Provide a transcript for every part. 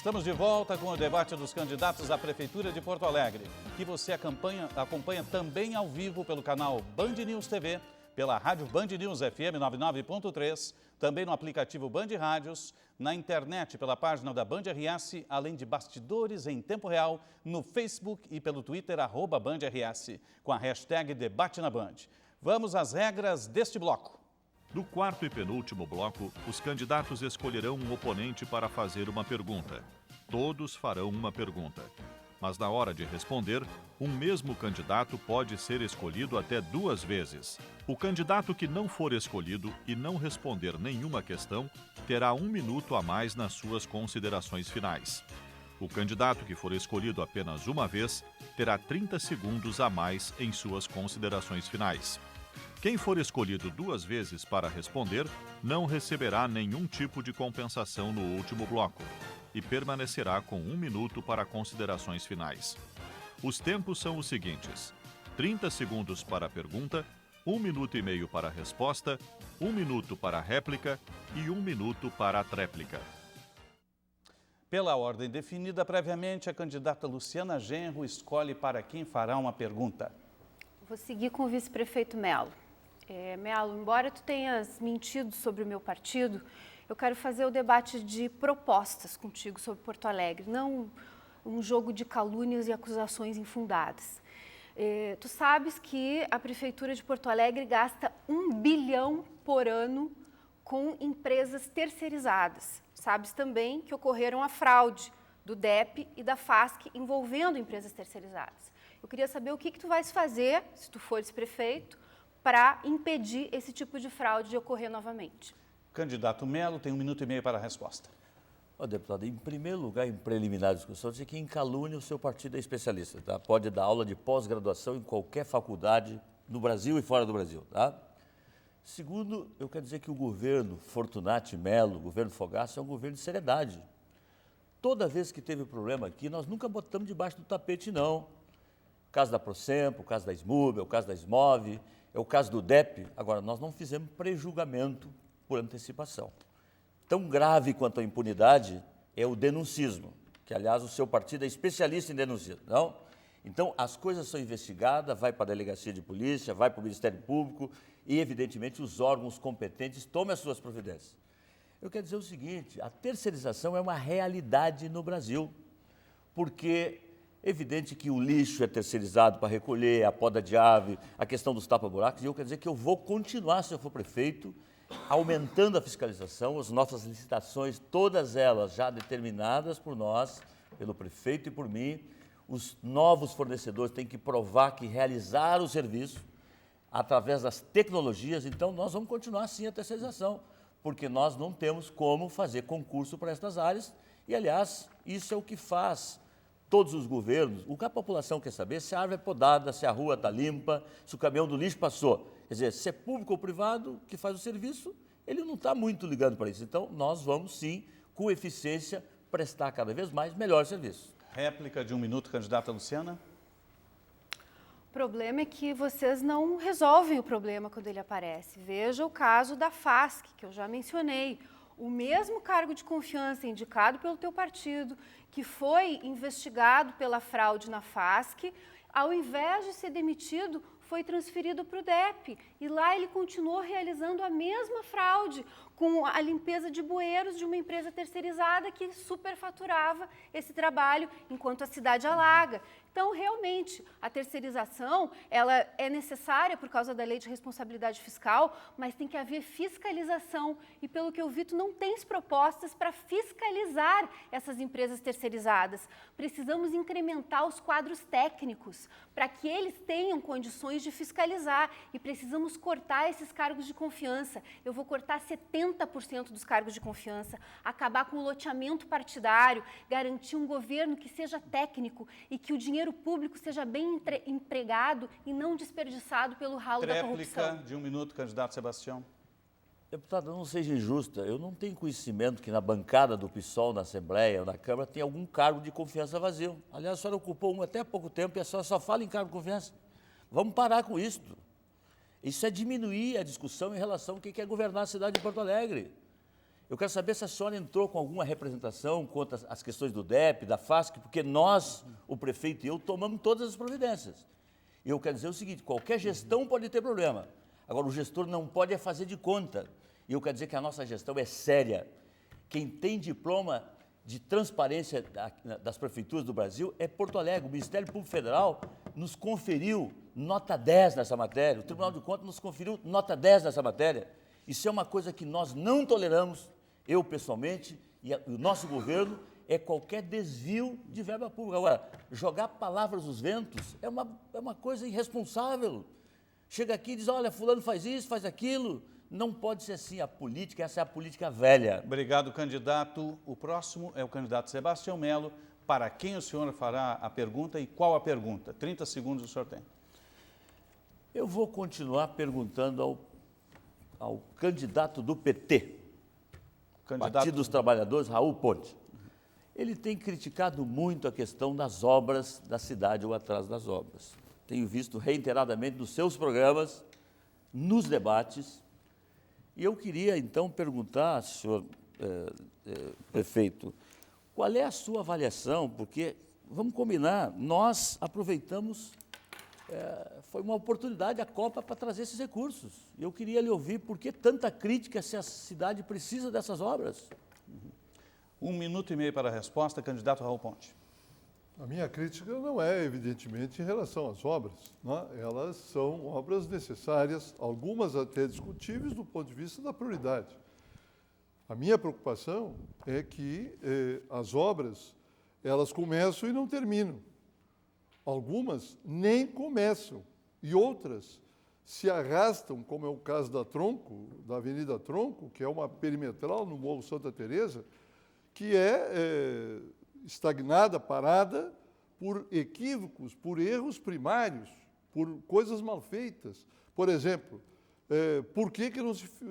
Estamos de volta com o debate dos candidatos à Prefeitura de Porto Alegre, que você acompanha também ao vivo pelo canal Band News TV, pela rádio Band News FM 99.3, também no aplicativo Band Rádios, na internet pela página da Band RS, além de bastidores em tempo real no Facebook e pelo Twitter @BandRS, com a hashtag Debate na Band. Vamos às regras deste bloco. No quarto e penúltimo bloco, os candidatos escolherão um oponente para fazer uma pergunta. Todos farão uma pergunta. Mas na hora de responder, um mesmo candidato pode ser escolhido até 2 vezes. O candidato que não for escolhido e não responder nenhuma questão terá 1 minuto a mais nas suas considerações finais. O candidato que for escolhido apenas uma vez terá 30 segundos a mais em suas considerações finais. Quem for escolhido 2 vezes para responder não receberá nenhum tipo de compensação no último bloco e permanecerá com 1 minuto para considerações finais. Os tempos são os seguintes: 30 segundos para a pergunta, 1 minuto e meio para a resposta, 1 minuto para a réplica e 1 minuto para a tréplica. Pela ordem definida previamente, a candidata Luciana Genro escolhe para quem fará uma pergunta. Vou seguir com o vice-prefeito Melo. Melo, embora tu tenhas mentido sobre o meu partido, eu quero fazer o debate de propostas contigo sobre Porto Alegre, não um jogo de calúnias e acusações infundadas. Tu sabes que a Prefeitura de Porto Alegre gasta 1 bilhão por ano com empresas terceirizadas. Sabes também que ocorreram a fraude do DEP e da FASC envolvendo empresas terceirizadas. Eu queria saber o que tu vais fazer, se tu fores prefeito, para impedir esse tipo de fraude de ocorrer novamente. Candidato Melo tem 1 minuto e meio para a resposta. Deputado, em primeiro lugar, em preliminar discussão, dizer que em calúnia o seu partido é especialista, tá? Pode dar aula de pós-graduação em qualquer faculdade no Brasil e fora do Brasil, tá? Segundo, eu quero dizer que o governo Fortunati Melo, o governo Fogaça, é um governo de seriedade. Toda vez que teve problema aqui, nós nunca botamos debaixo do tapete, não. O caso da Procempo, o caso da Smub, o caso da Smov, é o caso do DEP. Agora, nós não fizemos prejulgamento por antecipação. Tão grave quanto a impunidade é o denuncismo, que, aliás, o seu partido é especialista em denunciar, não? Então, as coisas são investigadas, vai para a delegacia de polícia, vai para o Ministério Público e, evidentemente, os órgãos competentes tomam as suas providências. Eu quero dizer o seguinte, a terceirização é uma realidade no Brasil, porque é evidente que o lixo é terceirizado para recolher, a poda de ave, a questão dos tapa-buracos, e eu quero dizer que eu vou continuar, se eu for prefeito, aumentando a fiscalização, as nossas licitações, todas elas já determinadas por nós, pelo prefeito e por mim. Os novos fornecedores têm que provar que realizaram o serviço através das tecnologias, então nós vamos continuar sim a terceirização, porque nós não temos como fazer concurso para estas áreas e, aliás, isso é o que faz todos os governos. O que a população quer saber é se a árvore é podada, se a rua está limpa, se o caminhão do lixo passou. Quer dizer, se é público ou privado que faz o serviço, ele não está muito ligando para isso. Então, nós vamos sim, com eficiência, prestar cada vez mais melhor serviço. Réplica de 1 minuto, candidata Luciana. O problema é que vocês não resolvem o problema quando ele aparece. Veja o caso da FASC, que eu já mencionei. O mesmo cargo de confiança indicado pelo teu partido, que foi investigado pela fraude na FASC, ao invés de ser demitido, foi transferido para o DEP. E lá ele continuou realizando a mesma fraude, com a limpeza de bueiros de uma empresa terceirizada que superfaturava esse trabalho enquanto a cidade alaga. Então, realmente, a terceirização ela é necessária por causa da lei de responsabilidade fiscal, mas tem que haver fiscalização. E, pelo que eu vi, tu não tens propostas para fiscalizar essas empresas terceirizadas. Precisamos incrementar os quadros técnicos para que eles tenham condições de fiscalizar e precisamos cortar esses cargos de confiança. Eu vou cortar 70% dos cargos de confiança, acabar com o loteamento partidário, garantir um governo que seja técnico e que o dinheiro público seja bem empregado e não desperdiçado pelo ralo da corrupção. Réplica de 1 minuto, candidato Sebastião. Deputado, não seja injusta, eu não tenho conhecimento que na bancada do PSOL, na Assembleia ou na Câmara, tem algum cargo de confiança vazio. Aliás, a senhora ocupou um até há pouco tempo e a senhora só fala em cargo de confiança. Vamos parar com isso. Isso é diminuir a discussão em relação ao que é governar a cidade de Porto Alegre. Eu quero saber se a senhora entrou com alguma representação contra as questões do DEP, da FASC, porque nós, o prefeito e eu, tomamos todas as providências. E eu quero dizer o seguinte, qualquer gestão pode ter problema. Agora, o gestor não pode fazer de conta. E eu quero dizer que a nossa gestão é séria. Quem tem diploma de transparência das prefeituras do Brasil é Porto Alegre. O Ministério Público Federal nos conferiu nota 10 nessa matéria. O Tribunal de Contas nos conferiu nota 10 nessa matéria. Isso é uma coisa que nós não toleramos, eu pessoalmente, e o nosso governo, é qualquer desvio de verba pública. Agora, jogar palavras nos ventos é uma coisa irresponsável. Chega aqui e diz, olha, fulano faz isso, faz aquilo. Não pode ser assim a política, essa é a política velha. Obrigado, candidato. O próximo é o candidato Sebastião Melo. Para quem o senhor fará a pergunta e qual a pergunta? 30 segundos o senhor tem. Eu vou continuar perguntando ao candidato do PT, Partido dos Trabalhadores, Raul Ponte. Ele tem criticado muito a questão das obras da cidade, o atraso das obras. Tenho visto reiteradamente nos seus programas, nos debates, e eu queria então perguntar, senhor prefeito, qual é a sua avaliação, porque, vamos combinar, nós aproveitamos, foi uma oportunidade a Copa para trazer esses recursos. Eu queria lhe ouvir por que tanta crítica se a cidade precisa dessas obras. 1 minuto e meio para a resposta, candidato Raul Ponte. A minha crítica não é, evidentemente, em relação às obras, né? Elas são obras necessárias, algumas até discutíveis do ponto de vista da prioridade. A minha preocupação é que as obras, elas começam e não terminam. Algumas nem começam e outras se arrastam, como é o caso da Tronco, da Avenida Tronco, que é uma perimetral no Morro Santa Teresa, que é estagnada, parada, por equívocos, por erros primários, por coisas mal feitas. Por exemplo, por que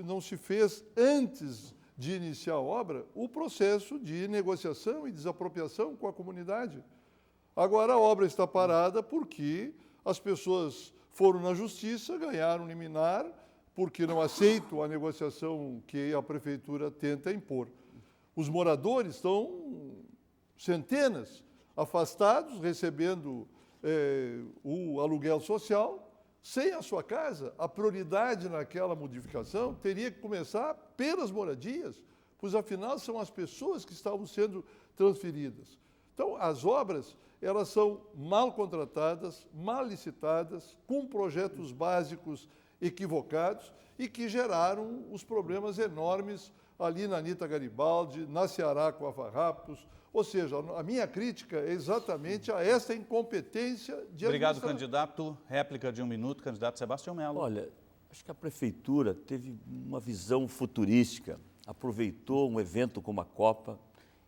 não se fez, antes de iniciar a obra, o processo de negociação e desapropriação com a comunidade? Agora a obra está parada porque as pessoas foram na justiça, ganharam liminar, porque não aceitam a negociação que a prefeitura tenta impor. Os moradores estão centenas afastados, recebendo o aluguel social, sem a sua casa. A prioridade naquela modificação teria que começar pelas moradias, pois afinal são as pessoas que estavam sendo transferidas. Então, as obras, elas são mal contratadas, mal licitadas, com projetos básicos equivocados e que geraram os problemas enormes ali na Anita Garibaldi, na Ceará com a Farrapos. Ou seja, a minha crítica é exatamente a essa incompetência de Obrigado, candidato. Réplica de 1 minuto, candidato Sebastião Melo. Olha, acho que a prefeitura teve uma visão futurística, aproveitou um evento como a Copa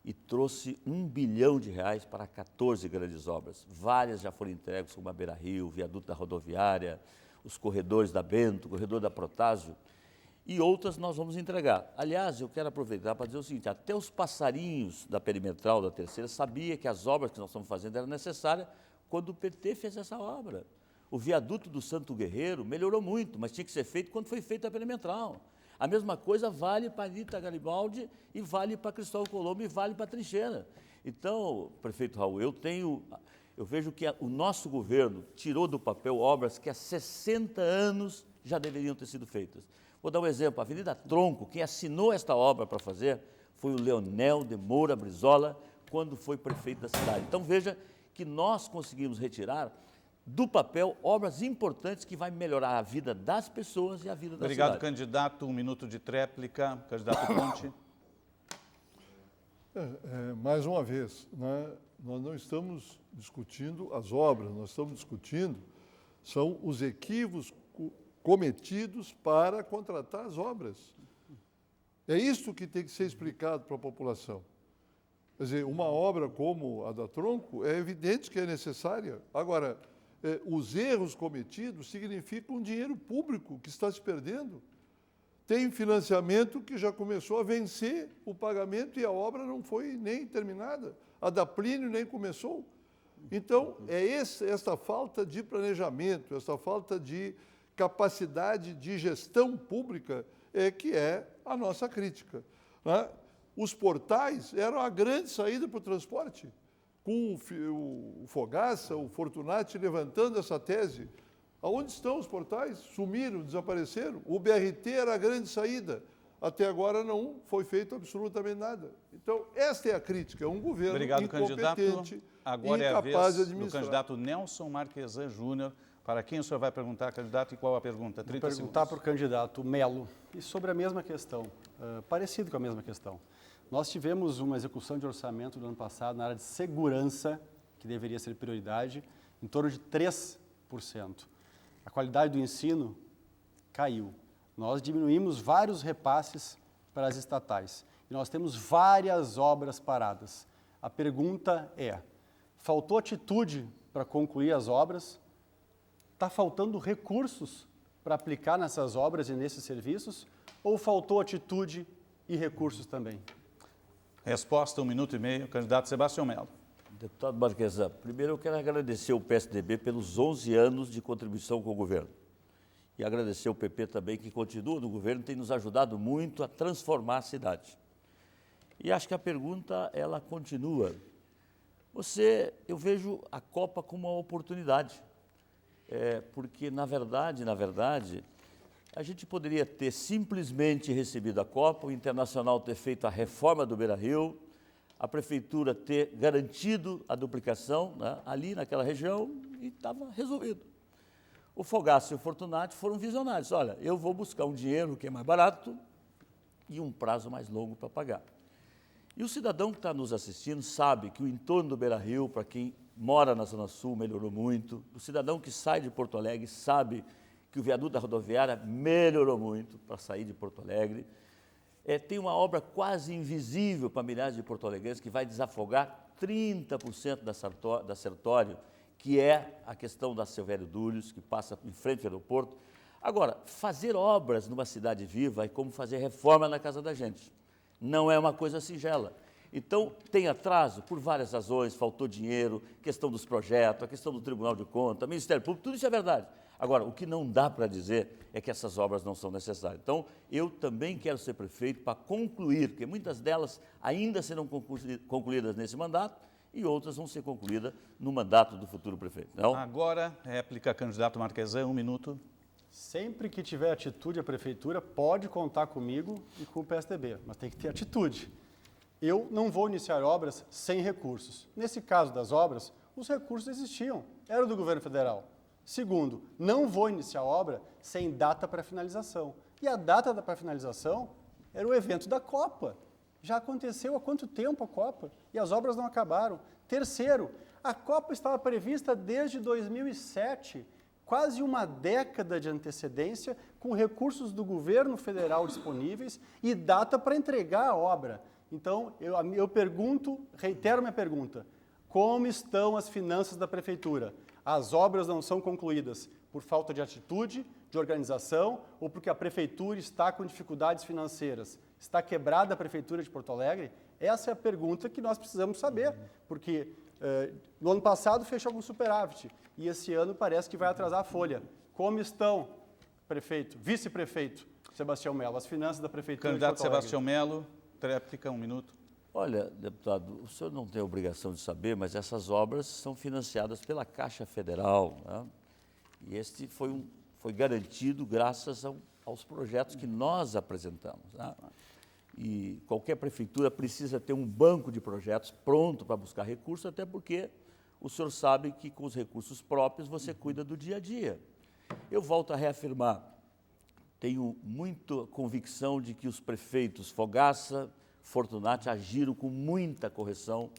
e trouxe R$1 bilhão para 14 grandes obras. Várias já foram entregues, como a Beira Rio, o viaduto da rodoviária, os corredores da Bento, o corredor da Protásio, e outras nós vamos entregar. Aliás, eu quero aproveitar para dizer o seguinte, até os passarinhos da perimetral da Terceira sabia que as obras que nós estamos fazendo eram necessárias quando o PT fez essa obra. O viaduto do Santo Guerreiro melhorou muito, mas tinha que ser feito quando foi feita a perimetral. A mesma coisa vale para Anita Garibaldi e vale para Cristóvão Colombo e vale para a Trincheira. Então, prefeito Raul, eu vejo que o nosso governo tirou do papel obras que há 60 anos já deveriam ter sido feitas. Vou dar um exemplo, a Avenida Tronco, quem assinou esta obra para fazer foi o Leonel de Moura Brizola, quando foi prefeito da cidade. Então veja que nós conseguimos retirar do papel obras importantes que vai melhorar a vida das pessoas e a vida da cidade. Obrigado, candidato. 1 minuto de tréplica. Candidato Ponte. Mais uma vez, né, nós não estamos discutindo as obras, nós estamos discutindo são os equívocos cometidos para contratar as obras. É isso que tem que ser explicado para a população. Quer dizer, uma obra como a da Tronco é evidente que é necessária. Agora, os erros cometidos significam dinheiro público que está se perdendo. Tem financiamento que já começou a vencer o pagamento e a obra não foi nem terminada. A da Plínio nem começou. Então, esta falta de planejamento, essa falta de capacidade de gestão pública que é a nossa crítica. né? Os portais eram a grande saída para o transporte, com o Fogaça, o Fortunati levantando essa tese. Aonde estão os portais? Sumiram, desapareceram. O BRT era a grande saída. Até agora não foi feito absolutamente nada. Então, esta é a crítica. Um governo Obrigado, incompetente, candidato. Agora é a incapaz de vez do administrar. candidato Nelson Marquesan Júnior. Para quem o senhor vai perguntar, candidato, e qual a pergunta? 30 Vou perguntar segundos. para o candidato Melo, e sobre a mesma questão, parecido com a mesma questão. Nós tivemos uma execução de orçamento do ano passado na área de segurança, que deveria ser prioridade, em torno de 3%. A qualidade do ensino caiu. Nós diminuímos vários repasses para as estatais. E nós temos várias obras paradas. A pergunta é, faltou atitude para concluir as obras? Está faltando recursos para aplicar nessas obras e nesses serviços? Ou faltou atitude e recursos também? Resposta, 1 minuto e meio, candidato Sebastião Melo. Deputado Marquesan, primeiro eu quero agradecer o PSDB pelos 11 anos de contribuição com o governo. E agradecer o PP também, que continua no governo, tem nos ajudado muito a transformar a cidade. E acho que a pergunta, ela continua. Eu vejo a Copa como uma oportunidade, porque, na verdade, a gente poderia ter simplesmente recebido a Copa, o Internacional ter feito a reforma do Beira-Rio, a Prefeitura ter garantido a duplicação, né, ali naquela região e estava resolvido. O Fogaça e o Fortunati foram visionários. Olha, eu vou buscar um dinheiro que é mais barato e um prazo mais longo para pagar. E o cidadão que está nos assistindo sabe que o entorno do Beira-Rio, para quem mora na Zona Sul, melhorou muito. O cidadão que sai de Porto Alegre sabe que o viaduto da rodoviária melhorou muito para sair de Porto Alegre. Tem uma obra quase invisível para milhares de porto-alegrenses que vai desafogar 30% da Sertório, que é a questão da Silvério Dúlios, que passa em frente ao aeroporto. Agora, fazer obras numa cidade viva é como fazer reforma na casa da gente. Não é uma coisa singela. Então, tem atraso por várias razões, faltou dinheiro, questão dos projetos, a questão do Tribunal de Contas, Ministério Público, tudo isso é verdade. Agora, o que não dá para dizer é que essas obras não são necessárias. Então, eu também quero ser prefeito para concluir, porque muitas delas ainda serão concluídas nesse mandato e outras vão ser concluídas no mandato do futuro prefeito. Não? Agora, réplica, candidato Marquesan, 1 minuto. Sempre que tiver atitude a Prefeitura, pode contar comigo e com o PSDB, mas tem que ter atitude. Eu não vou iniciar obras sem recursos. Nesse caso das obras, os recursos existiam, era do governo federal. Segundo, não vou iniciar obra sem data para finalização. E a data para finalização era o evento da Copa. Já aconteceu há quanto tempo a Copa? E as obras não acabaram. Terceiro, a Copa estava prevista desde 2007, quase uma década de antecedência, com recursos do governo federal disponíveis e data para entregar a obra. Então, eu pergunto, reitero minha pergunta, como estão as finanças da Prefeitura? As obras não são concluídas por falta de atitude, de organização ou porque a Prefeitura está com dificuldades financeiras? Está quebrada a Prefeitura de Porto Alegre? Essa é a pergunta que nós precisamos saber, porque no ano passado fechou com superávit e esse ano parece que vai atrasar a folha. Como estão, prefeito, vice-prefeito Sebastião Melo, as finanças da Prefeitura de Porto Alegre? Candidato Sebastião Melo, réplica, 1 minuto. Olha, deputado, o senhor não tem a obrigação de saber, mas essas obras são financiadas pela Caixa Federal, né? E este foi garantido graças aos projetos que nós apresentamos, né? E qualquer prefeitura precisa ter um banco de projetos pronto para buscar recursos, até porque o senhor sabe que com os recursos próprios você cuida do dia a dia. Eu volto a reafirmar, tenho muita convicção de que os prefeitos Fogaça, Fortunati agiram com muita correção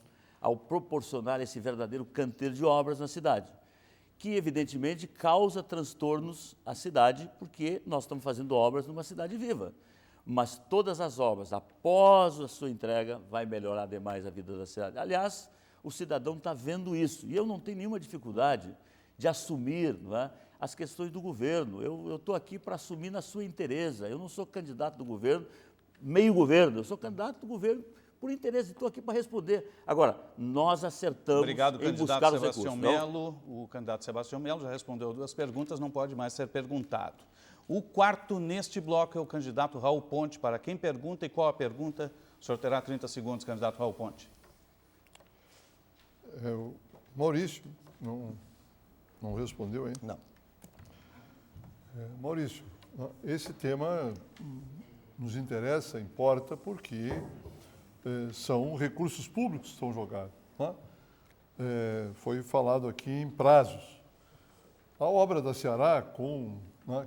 ao proporcionar esse verdadeiro canteiro de obras na cidade, que evidentemente causa transtornos à cidade, porque nós estamos fazendo obras numa cidade viva. Mas todas as obras, após a sua entrega, vai melhorar demais a vida da cidade. Aliás, o cidadão está vendo isso, e eu não tenho nenhuma dificuldade de assumir, não é, as questões do governo. Eu estou aqui para assumir na sua inteireza, eu não sou candidato do governo, meio governo, eu sou candidato do governo por interesse, estou aqui para responder. Agora, nós acertamos em buscar os recursos. Obrigado, candidato Sebastião Melo. O candidato Sebastião Melo já respondeu 2 perguntas, não pode mais ser perguntado. O quarto neste bloco é o candidato Raul Ponte. Para quem pergunta e qual a pergunta, o senhor terá 30 segundos, candidato Raul Ponte. O Maurício não respondeu ainda. Não. Maurício, esse tema nos interessa, importa, porque são recursos públicos que estão jogados. Né? Foi falado aqui em prazos. A obra da Ceará,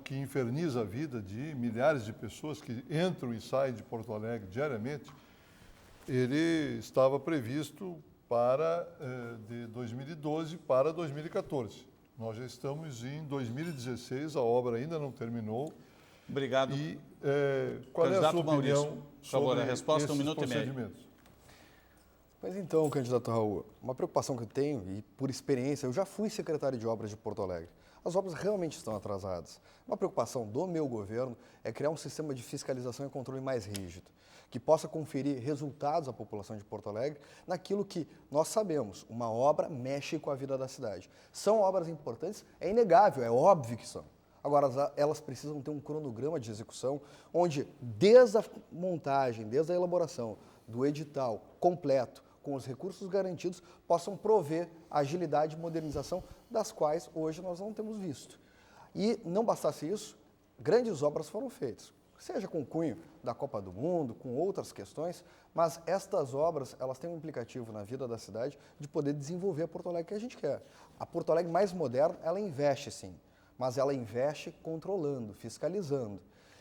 que inferniza a vida de milhares de pessoas que entram e saem de Porto Alegre diariamente, ele estava previsto de 2012 para 2014. Nós já estamos em 2016, a obra ainda não terminou. Obrigado. E qual é a sua opinião sobre a resposta, esses 1 minuto e meio. procedimentos? Mas então, candidato Raul, uma preocupação que eu tenho, e por experiência, eu já fui secretário de obras de Porto Alegre. As obras realmente estão atrasadas. Uma preocupação do meu governo é criar um sistema de fiscalização e controle mais rígido, que possa conferir resultados à população de Porto Alegre naquilo que nós sabemos, uma obra mexe com a vida da cidade. São obras importantes, é inegável, é óbvio que são. Agora, elas precisam ter um cronograma de execução, onde desde a montagem, desde a elaboração do edital completo, com os recursos garantidos, possam prover agilidade e modernização, das quais hoje nós não temos visto. E não bastasse isso, grandes obras foram feitas, seja com o cunho da Copa do Mundo, com outras questões, mas estas obras, elas têm um implicativo na vida da cidade de poder desenvolver a Porto Alegre que a gente quer. A Porto Alegre mais moderna, ela investe sim, mas ela investe controlando, fiscalizando.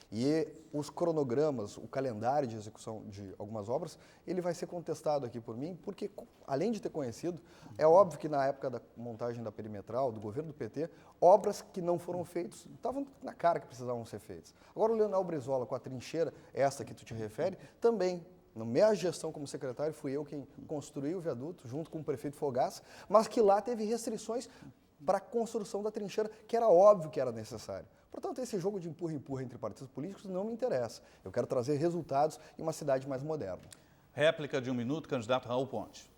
E os cronogramas, o calendário de execução de algumas obras, ele vai ser contestado aqui por mim, porque, além de ter conhecido, é óbvio que na época da montagem da perimetral, do governo do PT, obras que não foram feitas, estavam na cara que precisavam ser feitas. Agora o Leonel Brizola, com a trincheira, essa que tu te refere, também, na minha gestão como secretário, fui eu quem construiu o viaduto, junto com o prefeito Fogaça, mas que lá teve restrições para a construção da trincheira, que era óbvio que era necessário. Portanto, esse jogo de empurra-empurra entre partidos políticos não me interessa. Eu quero trazer resultados em uma cidade mais moderna. Réplica de 1 minuto, candidato Raul Ponte.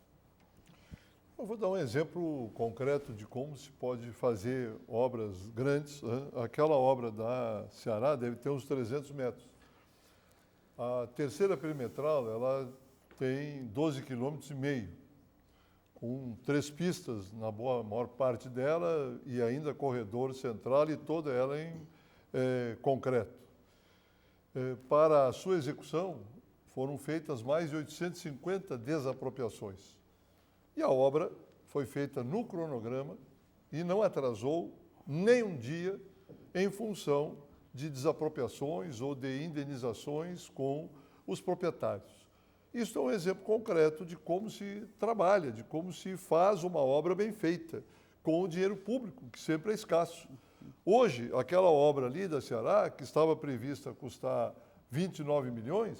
Eu vou dar um exemplo concreto de como se pode fazer obras grandes. Né? Aquela obra da Ceará deve ter uns 300 metros. A terceira perimetral, ela tem 12,5 km, com 3 pistas na maior parte dela e ainda corredor central e toda ela em concreto. Para a sua execução, foram feitas mais de 850 desapropriações. E a obra foi feita no cronograma e não atrasou nem um dia em função de desapropriações ou de indenizações com os proprietários. Isso é um exemplo concreto de como se trabalha, de como se faz uma obra bem feita, com o dinheiro público, que sempre é escasso. Hoje, aquela obra ali da Ceará, que estava prevista custar 29 milhões,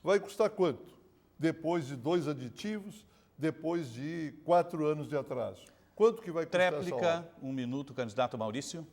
vai custar quanto? Depois de 2 aditivos, depois de 4 anos de atraso. Quanto que vai custar essa obra? Tréplica, 1 minuto, candidato Maurício.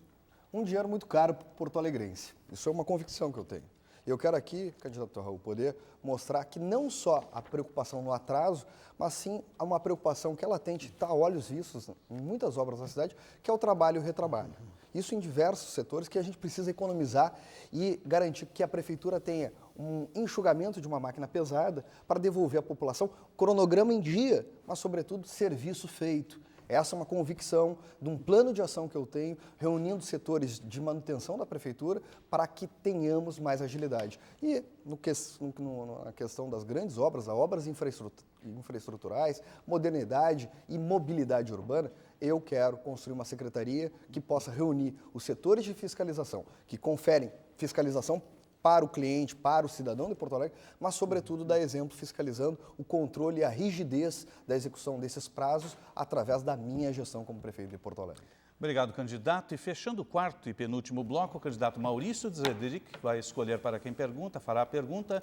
Um dinheiro muito caro para o porto-alegrense. Isso é uma convicção que eu tenho. Eu quero aqui, candidato Raul, poder mostrar que não só a preocupação no atraso, mas sim uma preocupação que ela tem de estar a olhos vistos em muitas obras da cidade, que é o trabalho e o retrabalho. Isso em diversos setores que a gente precisa economizar e garantir que a prefeitura tenha um enxugamento de uma máquina pesada para devolver à população cronograma em dia, mas, sobretudo, serviço feito. Essa é uma convicção de um plano de ação que eu tenho, reunindo setores de manutenção da prefeitura para que tenhamos mais agilidade. E na questão das grandes obras, as obras infraestruturais, modernidade e mobilidade urbana, eu quero construir uma secretaria que possa reunir os setores de fiscalização, que conferem fiscalização para o cliente, para o cidadão de Porto Alegre, mas, sobretudo, dar exemplo fiscalizando o controle e a rigidez da execução desses prazos através da minha gestão como prefeito de Porto Alegre. Obrigado, candidato. E fechando o quarto e penúltimo bloco, o candidato Maurício Zedric vai escolher para quem pergunta, fará a pergunta,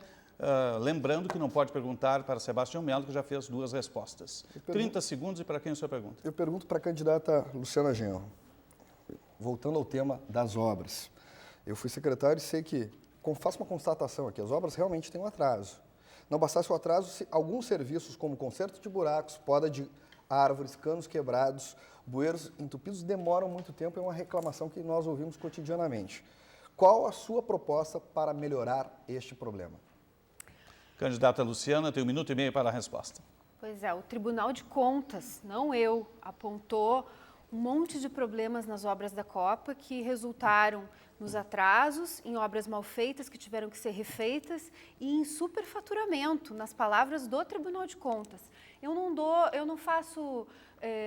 lembrando que não pode perguntar para Sebastião Melo, que já fez 2 respostas. 30 segundos e para quem a sua pergunta? Eu pergunto para a candidata Luciana Genro, voltando ao tema das obras. Eu fui secretário e sei que faço uma constatação aqui, as obras realmente têm um atraso. Não bastasse o atraso, alguns serviços como conserto de buracos, poda de árvores, canos quebrados, bueiros entupidos demoram muito tempo, é uma reclamação que nós ouvimos cotidianamente. Qual a sua proposta para melhorar este problema? Candidata Luciana, tem 1 minuto e meio para a resposta. Pois é, o Tribunal de Contas, não eu, apontou um monte de problemas nas obras da Copa que resultaram nos atrasos, em obras mal feitas que tiveram que ser refeitas e em superfaturamento, nas palavras do Tribunal de Contas. Eu não faço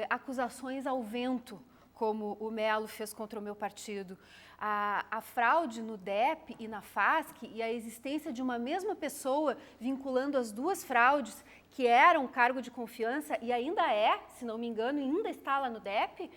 acusações ao vento, como o Melo fez contra o meu partido. A fraude no DEP e na FASC e a existência de uma mesma pessoa vinculando as duas fraudes, que eram cargo de confiança e ainda é, se não me engano, ainda está lá no DEP,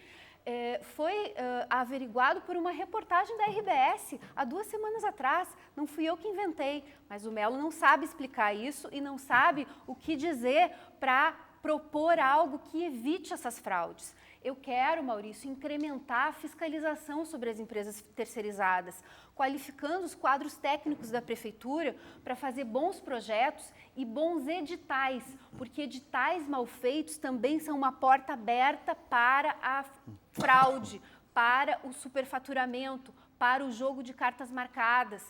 foi averiguado por uma reportagem da RBS há 2 semanas atrás. Não fui eu que inventei, mas o Melo não sabe explicar isso e não sabe o que dizer para propor algo que evite essas fraudes. Eu quero, Maurício, incrementar a fiscalização sobre as empresas terceirizadas, qualificando os quadros técnicos da Prefeitura para fazer bons projetos e bons editais, porque editais mal feitos também são uma porta aberta para a fraude, para o superfaturamento, para o jogo de cartas marcadas.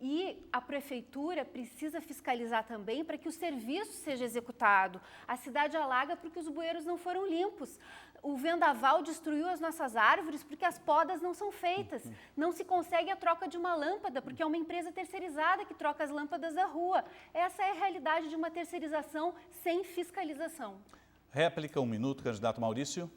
E a Prefeitura precisa fiscalizar também para que o serviço seja executado. A cidade alaga porque os bueiros não foram limpos. O vendaval destruiu as nossas árvores porque as podas não são feitas. Não se consegue a troca de uma lâmpada porque é uma empresa terceirizada que troca as lâmpadas da rua. Essa é a realidade de uma terceirização sem fiscalização. Réplica, 1 minuto, candidato Maurício.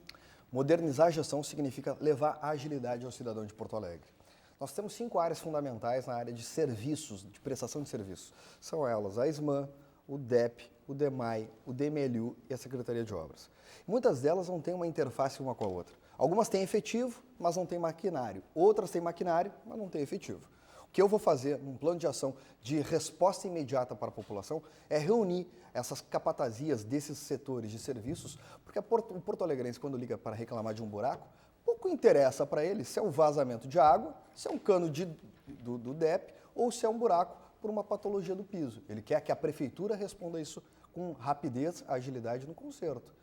Modernizar a gestão significa levar agilidade ao cidadão de Porto Alegre. Nós temos 5 áreas fundamentais na área de serviços, de prestação de serviços. São elas a SMAN, o DEP, o DEMAI, o DMLU e a Secretaria de Obras. Muitas delas não têm uma interface uma com a outra. Algumas têm efetivo, mas não têm maquinário. Outras têm maquinário, mas não têm efetivo. O que eu vou fazer num plano de ação de resposta imediata para a população é reunir essas capatazias desses setores de serviços, porque o porto-alegrense, quando liga para reclamar de um buraco, pouco interessa para ele se é um vazamento de água, se é um cano do DEP ou se é um buraco por uma patologia do piso. Ele quer que a Prefeitura responda isso com rapidez, agilidade no conserto.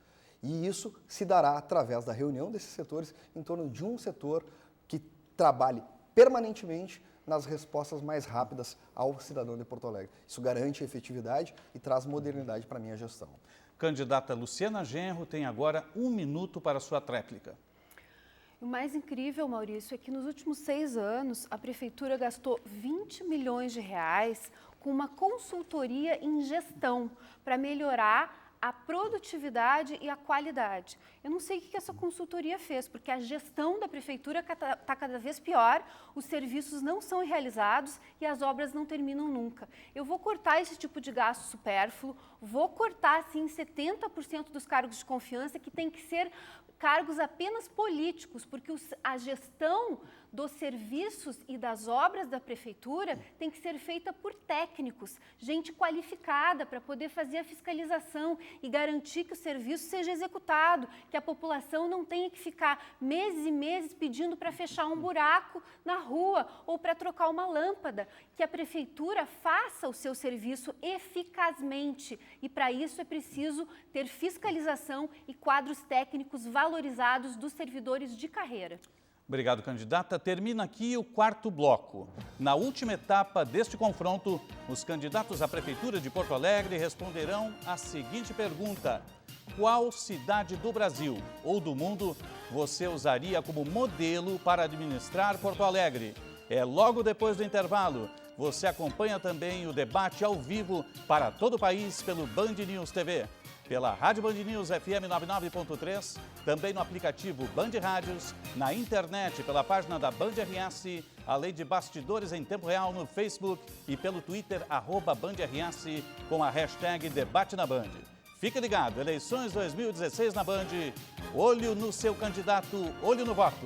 E isso se dará através da reunião desses setores em torno de um setor que trabalhe permanentemente nas respostas mais rápidas ao cidadão de Porto Alegre. Isso garante efetividade e traz modernidade para a minha gestão. Candidata Luciana Genro tem agora 1 minuto para a sua tréplica. O mais incrível, Maurício, é que nos últimos 6 anos a Prefeitura gastou 20 milhões de reais com uma consultoria em gestão para melhorar a produtividade e a qualidade. Eu não sei o que essa consultoria fez, porque a gestão da Prefeitura está cada vez pior, os serviços não são realizados e as obras não terminam nunca. Eu vou cortar esse tipo de gasto supérfluo, vou cortar, sim, 70% dos cargos de confiança, que tem que ser cargos apenas políticos, porque a gestão dos serviços e das obras da Prefeitura tem que ser feita por técnicos, gente qualificada para poder fazer a fiscalização e garantir que o serviço seja executado, que a população não tenha que ficar meses e meses pedindo para fechar um buraco na rua ou para trocar uma lâmpada, que a Prefeitura faça o seu serviço eficazmente e para isso é preciso ter fiscalização e quadros técnicos valorizados dos servidores de carreira. Obrigado, candidata. Termina aqui o 4º bloco. Na última etapa deste confronto, os candidatos à Prefeitura de Porto Alegre responderão a seguinte pergunta: qual cidade do Brasil ou do mundo você usaria como modelo para administrar Porto Alegre? É logo depois do intervalo. Você acompanha também o debate ao vivo para todo o país pelo Band News TV. Pela Rádio Band News FM 99.3, também no aplicativo Band Rádios, na internet pela página da Band RS, além de bastidores em tempo real no Facebook e pelo Twitter @BandRS com a hashtag Debate na Band. Fique ligado, eleições 2016 na Band, olho no seu candidato, olho no voto.